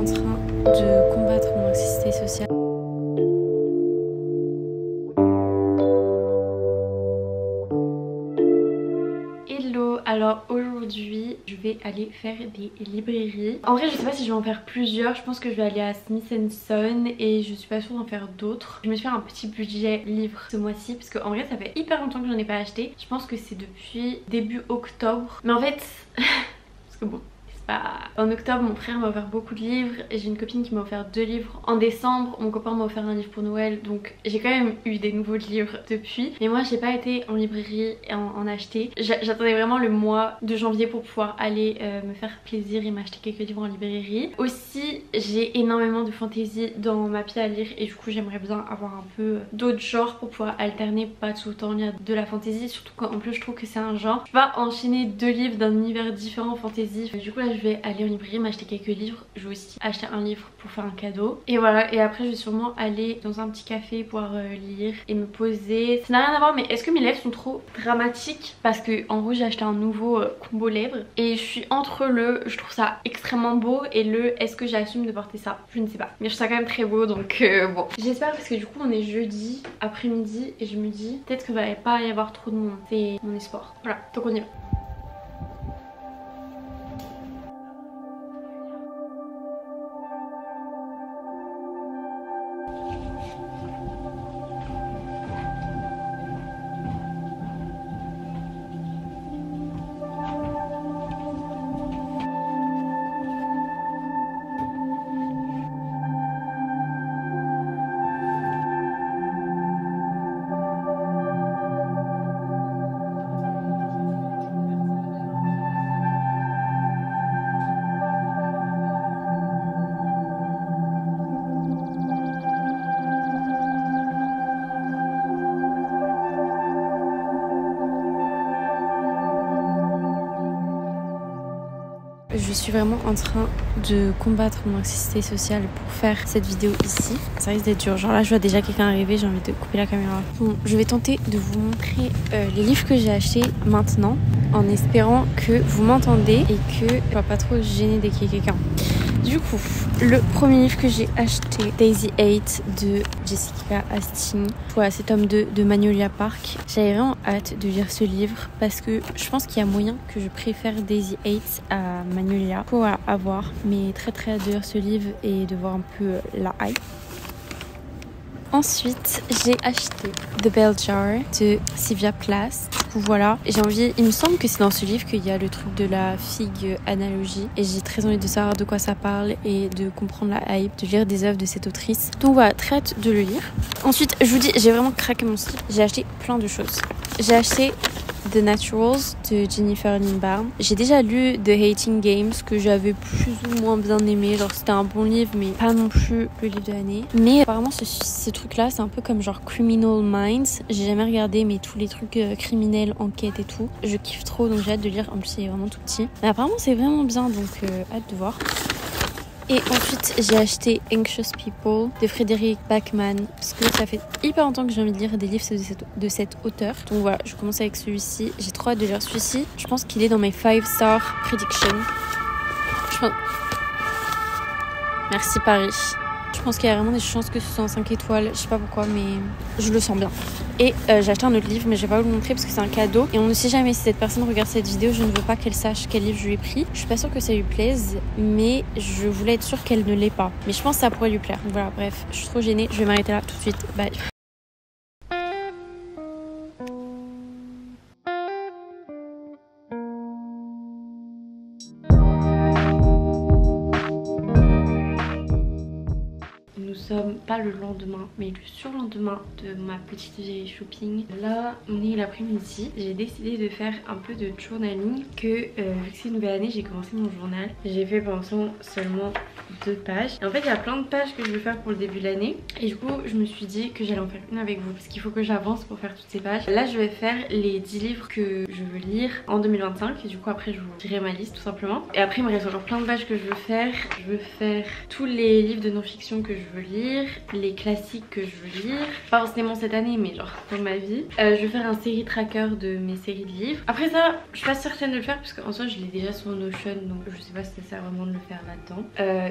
en train de combattre mon anxiété sociale. Hello, alors aujourd'hui je vais aller faire des librairies. En vrai je sais pas si je vais en faire plusieurs, je pense que je vais aller à Smith & Son et je suis pas sûre d'en faire d'autres. Je me suis fait un petit budget livre ce mois-ci parce qu'en vrai ça fait hyper longtemps que j'en ai pas acheté. Je pense que c'est depuis début octobre. Mais en fait, parce que bon... En octobre, mon frère m'a offert beaucoup de livres et j'ai une copine qui m'a offert 2 livres. En décembre, mon copain m'a offert un livre pour Noël, donc j'ai quand même eu des nouveaux livres depuis. Mais moi, j'ai pas été en librairie et en acheter. J'attendais vraiment le mois de janvier pour pouvoir aller me faire plaisir et m'acheter quelques livres en librairie. Aussi, j'ai énormément de fantaisie dans ma pile à lire et du coup, j'aimerais bien avoir un peu d'autres genres pour pouvoir alterner, pas tout le temps lire de la fantaisie, surtout quand en plus je trouve que c'est un genre. Je peux pas enchaîner 2 livres d'un univers différent en fantaisie. Du coup, là, je vais aller en librairie m'acheter quelques livres. Je vais aussi acheter un livre pour faire un cadeau. Et voilà, et après je vais sûrement aller dans un petit café pouvoir lire et me poser. Ça n'a rien à voir, mais est-ce que mes lèvres sont trop dramatiques? Parce que en gros j'ai acheté un nouveau combo lèvres et je suis entre le je trouve ça extrêmement beau et le est-ce que j'assume de porter ça? Je ne sais pas. Mais je trouve ça quand même très beau donc bon. J'espère parce que du coup on est jeudi après-midi et je me dis peut-être qu'il va pas y avoir trop de monde. C'est mon espoir. Voilà, donc on y va. Je suis vraiment en train de combattre mon anxiété sociale pour faire cette vidéo ici. Ça risque d'être dur. Genre là, je vois déjà quelqu'un arriver, j'ai envie de couper la caméra. Bon, je vais tenter de vous montrer les livres que j'ai achetés maintenant en espérant que vous m'entendez et que je ne sois pas trop gênée dès qu'il y a quelqu'un. Du coup, le premier livre que j'ai acheté, Daisy 8 de Jessica Astin. Voilà, c'est tome 2 de Magnolia Park. J'avais vraiment hâte de lire ce livre parce que je pense qu'il y a moyen que je préfère Daisy 8 à Magnolia. Pour avoir, mais très hâte de lire ce livre et de voir un peu la hype. Ensuite, j'ai acheté The Bell Jar de Sylvia Plath. Du coup, voilà, j'ai envie, il me semble que c'est dans ce livre qu'il y a le truc de la figue analogie et j'ai très envie de savoir de quoi ça parle et de comprendre la hype, de lire des œuvres de cette autrice. Donc voilà, très hâte de le lire. Ensuite, je vous dis, j'ai vraiment craqué mon slip. J'ai acheté plein de choses. J'ai acheté The Naturals de Jennifer Lynn Barnes. J'ai déjà lu The Hating Games que j'avais plus ou moins bien aimé. Genre c'était un bon livre mais pas non plus le livre de l'année. Mais apparemment ce truc là c'est un peu comme genre Criminal Minds. J'ai jamais regardé mais tous les trucs criminels, enquêtes et tout. Je kiffe trop donc j'ai hâte de lire. En plus c'est vraiment tout petit. Mais apparemment c'est vraiment bien donc hâte de voir. Et ensuite j'ai acheté Anxious People de Frédéric Backman parce que ça fait hyper longtemps que j'ai envie de lire des livres de cet auteur. Donc voilà, je commence avec celui-ci. J'ai trop hâte de lire celui-ci. Je pense qu'il est dans mes 5-star predictions. Merci Paris. Je pense qu'il y a vraiment des chances que ce soit en 5 étoiles. Je sais pas pourquoi mais je le sens bien. Et j'ai acheté un autre livre mais je vais pas vous le montrer parce que c'est un cadeau. Et on ne sait jamais si cette personne regarde cette vidéo. Je ne veux pas qu'elle sache quel livre je lui ai pris. Je suis pas sûre que ça lui plaise mais je voulais être sûre qu'elle ne l'ait pas. Mais je pense que ça pourrait lui plaire. Voilà, bref, je suis trop gênée. Je vais m'arrêter là tout de suite. Bye. Nous sommes pas le lendemain mais le surlendemain de ma petite vieille shopping. Là on est l'après-midi. J'ai décidé de faire un peu de journaling que vu que c'est une nouvelle année j'ai commencé mon journal. J'ai fait pour l'instant seulement 2 pages. Et en fait il y a plein de pages que je veux faire pour le début de l'année. Et du coup je me suis dit que j'allais en faire une avec vous parce qu'il faut que j'avance pour faire toutes ces pages. Là je vais faire les 10 livres que je veux lire en 2025 et du coup après je vous dirai ma liste tout simplement. Et après il me reste encore plein de pages que je veux faire. Je veux faire tous les livres de non-fiction que je veux lire. lire, les classiques que je veux lire, pas forcément cette année mais genre dans ma vie. Je vais faire un série tracker de mes séries de livres. Après ça, je suis pas certaine de le faire parce qu'en soi je l'ai déjà sur Notion, donc je sais pas si ça sert vraiment de le faire là-dedans.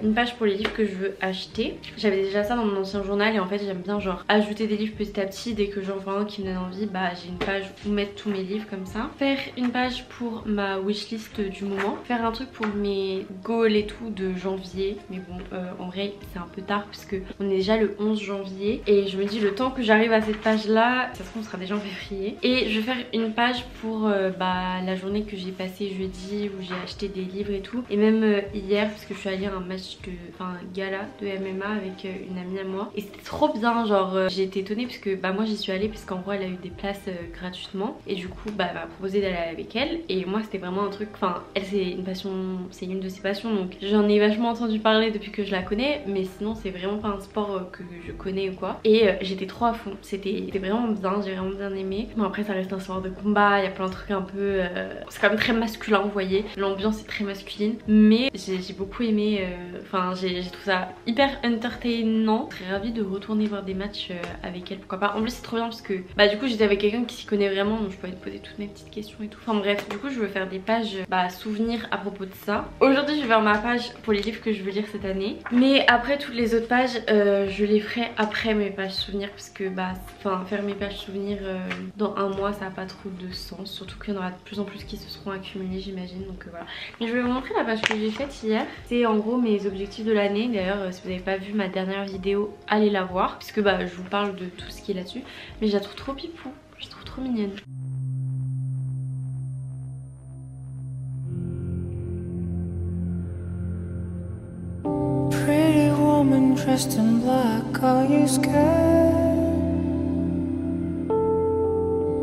Une page pour les livres que je veux acheter. J'avais déjà ça dans mon ancien journal et en fait j'aime bien genre ajouter des livres petit à petit. Dès que j'en vois un qui me donne envie, bah j'ai une page où mettre tous mes livres comme ça. Faire une page pour ma wishlist du moment. Faire un truc pour mes goals et tout de janvier. Mais bon, en vrai c'est un peu tard parce que on est déjà le 11 janvier et je me dis le temps que j'arrive à cette page là, ça se trouve on sera déjà en février. Et je vais faire une page pour la journée que j'ai passée jeudi où j'ai acheté des livres et tout. Et même hier parce que je suis allée à un match de, enfin gala de MMA avec une amie à moi. Et c'était trop bien, genre j'ai été étonnée parce que moi j'y suis allée parce qu'en gros elle a eu des places gratuitement. Et du coup elle m'a proposé d'aller avec elle. Et moi c'était vraiment un truc, enfin elle c'est une passion, c'est une de ses passions. Donc j'en ai vachement entendu parler depuis que je la connais. Mais sinon c'est vraiment pas un sport que je connais ou quoi. Et j'étais trop à fond, c'était vraiment bien, j'ai vraiment bien aimé. Bon après ça reste un sport de combat, il y a plein de trucs un peu... c'est quand même très masculin vous voyez. L'ambiance est très masculine. Mais j'ai beaucoup aimé, enfin j'ai trouvé ça hyper entertainant. Très ravie de retourner voir des matchs avec elle, pourquoi pas. En plus c'est trop bien parce que du coup j'étais avec quelqu'un qui s'y connaît vraiment, donc je pouvais te poser toutes mes petites questions et tout. Enfin bref, du coup je veux faire des pages souvenirs à propos de ça. Aujourd'hui je vais faire ma page pour les livres que je veux lire cette année. Mais après toutes les autres pages je les ferai après mes pages souvenirs parce que faire mes pages souvenirs dans un mois ça n'a pas trop de sens. Surtout qu'il y en aura de plus en plus qui se seront accumulés j'imagine, donc voilà. Mais je vais vous montrer la page que j'ai faite hier. C'est en gros mes objectifs de l'année. D'ailleurs si vous n'avez pas vu ma dernière vidéo, allez la voir puisque je vous parle de tout ce qui est là-dessus. Mais je la trouve trop pipou, je la trouve trop mignonne. Pretty woman dressed in black, are you scared?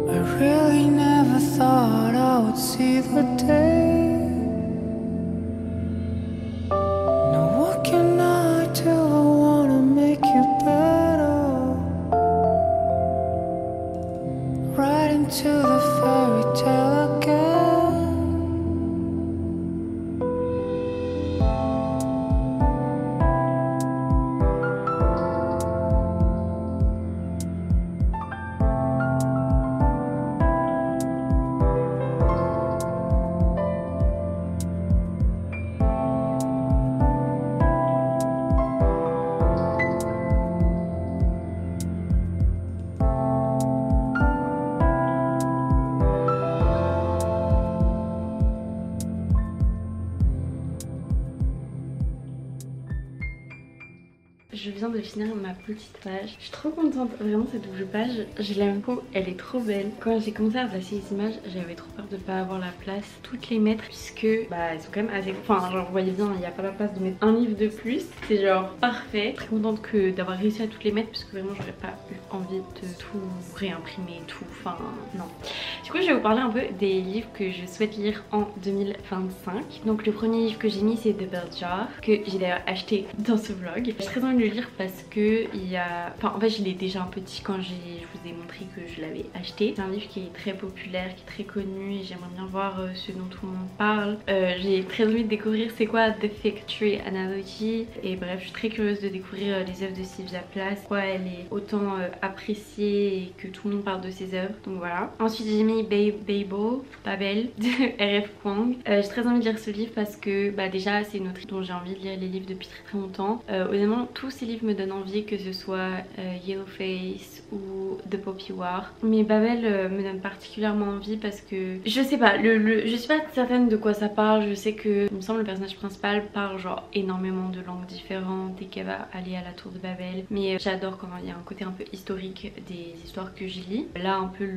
I really never thought I would see the day. Now what can I do? I wanna make you better. Right into the fairy tale again. Je viens de finir ma petite page. Je suis trop contente, vraiment cette double page, je l'aime beaucoup, elle est trop belle. Quand j'ai commencé à passer les images, j'avais trop peur de pas avoir la place toutes les mettre puisque elles sont quand même assez... Enfin genre vous voyez bien, il n'y a pas la place de mettre un livre de plus. C'est genre parfait. Très contente d'avoir réussi à toutes les mettre parce que vraiment j'aurais pas eu envie de tout réimprimer, tout, enfin non. Du coup je vais vous parler un peu des livres que je souhaite lire en 2025. Donc le premier livre que j'ai mis c'est The Bell Jar, que j'ai d'ailleurs acheté dans ce vlog. J'ai très envie de le lire parce que il y a... Enfin en fait je l'ai déjà un peu dit quand je vous ai montré que je l'avais acheté. C'est un livre qui est très populaire, qui est très connu et j'aimerais bien voir ce dont tout le monde parle. J'ai très envie de découvrir c'est quoi The Fig Tree Analogy. Et bref je suis très curieuse de découvrir les œuvres de Sylvia Plath, pourquoi elle est autant appréciée et que tout le monde parle de ses œuvres. Donc voilà. Ensuite j'ai mis Babel de R.F. Kuang. J'ai très envie de lire ce livre parce que déjà c'est une autrice dont j'ai envie de lire les livres depuis très longtemps. Honnêtement tous ces livres me donnent envie, que ce soit Yellowface ou The Poppy War. Mais Babel me donne particulièrement envie parce que je sais pas, je suis pas certaine de quoi ça parle. Je sais que il me semble le personnage principal parle genre énormément de langues différentes et qu'elle va aller à la tour de Babel. Mais j'adore quand il y a un côté un peu historique des histoires que je lis. Là un peu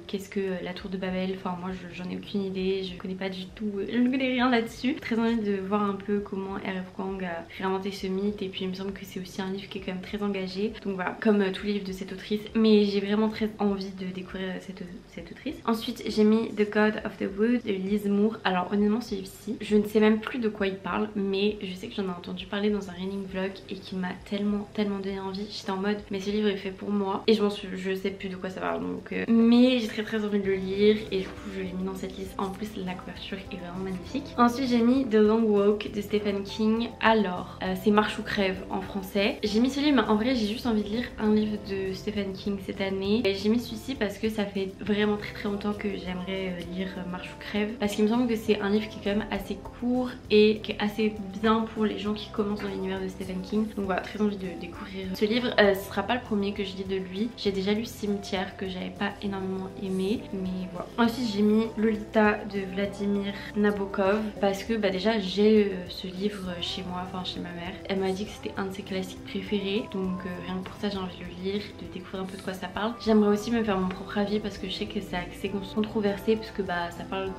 qu'est-ce que la tour de Babel, enfin moi j'en ai aucune idée, je connais pas du tout, je ne connais rien là-dessus. Très envie de voir un peu comment R.F. Kuang a réinventé ce mythe et puis il me semble que c'est aussi un livre qui est quand même très engagé. Donc voilà, comme tous les livres de cette autrice, mais j'ai vraiment très envie de découvrir cette autrice. Ensuite j'ai mis The God of the Wood de Liz Moore. Alors honnêtement ce livre-ci, je ne sais même plus de quoi il parle, mais je sais que j'en ai entendu parler dans un reading vlog et qui m'a tellement donné envie. J'étais en mode mais ce livre est fait pour moi et je sais plus de quoi ça parle donc mais j'ai très envie de le lire et du coup je l'ai mis dans cette liste. En plus la couverture est vraiment magnifique. Ensuite j'ai mis The Long Walk de Stephen King. Alors c'est Marche ou crève en français. fait. J'ai mis ce livre, mais en vrai j'ai juste envie de lire un livre de Stephen King cette année. Et j'ai mis celui-ci parce que ça fait vraiment très longtemps que j'aimerais lire Marche ou crève, parce qu'il me semble que c'est un livre qui est quand même assez court et qui est assez bien pour les gens qui commencent dans l'univers de Stephen King. Donc voilà, très envie de découvrir ce livre. Ce sera pas le premier que je lis de lui. J'ai déjà lu Cimetière que j'avais pas énormément aimé, mais voilà. Ensuite j'ai mis Lolita de Vladimir Nabokov parce que déjà j'ai ce livre chez moi, enfin chez ma mère. Elle m'a dit que c'était un de ses classiques préférés, donc rien que pour ça j'ai envie de le lire, de découvrir un peu de quoi ça parle. J'aimerais aussi me faire mon propre avis parce que je sais que c'est assez controversé, parce que ça parle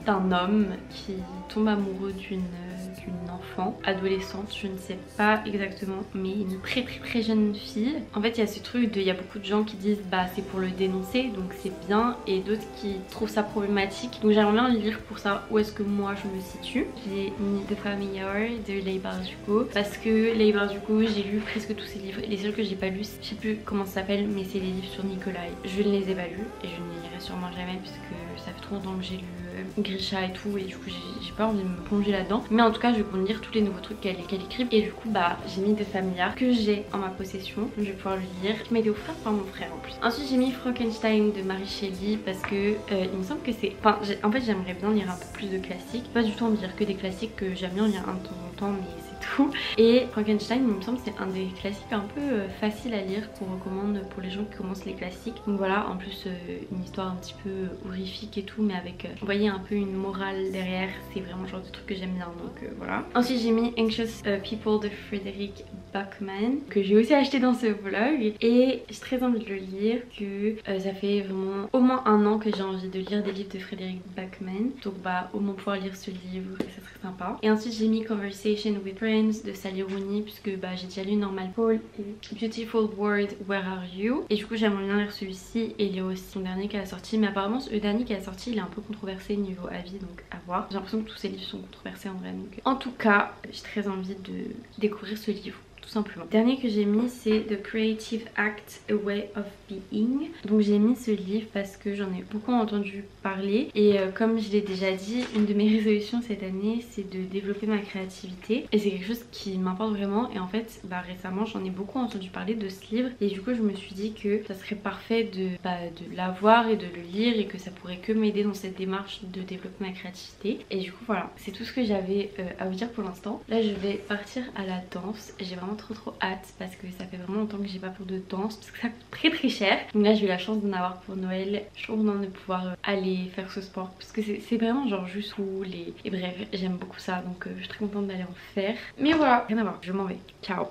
d'un homme qui tombe amoureux d'une enfant, adolescente, je ne sais pas exactement, mais une très jeune fille. En fait il y a ce truc il y a beaucoup de gens qui disent c'est pour le dénoncer, donc c'est bien, et d'autres qui trouvent ça problématique. Donc j'aimerais bien le lire pour ça où est-ce que moi je me situe. J'ai mis The Familiar de Leigh Bardugo parce que Leigh Bardugo, j'ai lu presque tous ses livres. Les seuls que j'ai pas lus, je sais plus comment ça s'appelle, mais c'est les livres sur Nikolai. Je ne les ai pas lus et je ne les lirai sûrement jamais puisque ça fait trop longtemps que j'ai lu Grisha et tout, et du coup j'ai pas envie de me plonger là-dedans. Mais en tout cas je vais pouvoir lire tous les nouveaux trucs qu'elle écrit, et du coup j'ai mis The Familiar que j'ai en ma possession, donc je vais pouvoir le lire, qui m'a été offert par mon frère en plus. Ensuite j'ai mis Frankenstein de Mary Shelley parce que il me semble que c'est... en fait j'aimerais bien lire un peu plus de classiques, pas du tout en lire que des classiques, que j'aime bien lire un de temps en temps, mais c'est tout. Et Frankenstein, il me semble, c'est un des classiques un peu facile à lire, qu'on recommande pour les gens qui commencent les classiques. Donc voilà, en plus une histoire un petit peu horrifique et tout, mais avec, vous voyez, un peu une morale derrière. C'est vraiment le genre de truc que j'aime bien, donc voilà. Ensuite j'ai mis Anxious People de Frederick Backman, que j'ai aussi acheté dans ce vlog, et j'ai très envie de le lire, que ça fait vraiment au moins un an que j'ai envie de lire des livres de Frederick Backman, donc au moins pouvoir lire ce livre, ça serait sympa. Et ensuite j'ai mis Conversation with Friends de Sally Rooney, puisque j'ai déjà lu Normal Paul et Beautiful World, Where Are You, et du coup j'aimerais bien lire celui-ci, et il y a aussi son dernier qui a sorti, mais apparemment le dernier qui a sorti il est un peu controversé niveau avis, donc à voir. J'ai l'impression que tous ces livres sont controversés en vrai, donc en tout cas j'ai très envie de découvrir ce livre, tout simplement. Le dernier que j'ai mis c'est The Creative Act, A Way of Being. Donc j'ai mis ce livre parce que j'en ai beaucoup entendu parler, et comme je l'ai déjà dit, une de mes résolutions cette année c'est de développer ma créativité, et c'est quelque chose qui m'importe vraiment. Et en fait récemment j'en ai beaucoup entendu parler de ce livre, et du coup je me suis dit que ça serait parfait de l'avoir et de le lire, et que ça pourrait que m'aider dans cette démarche de développer ma créativité. Et du coup voilà, c'est tout ce que j'avais à vous dire pour l'instant. Là je vais partir à la danse, j'ai vraiment trop hâte parce que ça fait vraiment longtemps que j'ai pas fait de danse, parce que ça coûte très cher. Donc là j'ai eu la chance d'en avoir pour Noël, je suis contente de pouvoir aller faire ce sport parce que c'est vraiment genre juste cool, et bref j'aime beaucoup ça, donc je suis très contente d'aller en faire. Mais voilà, rien à voir, je m'en vais, ciao.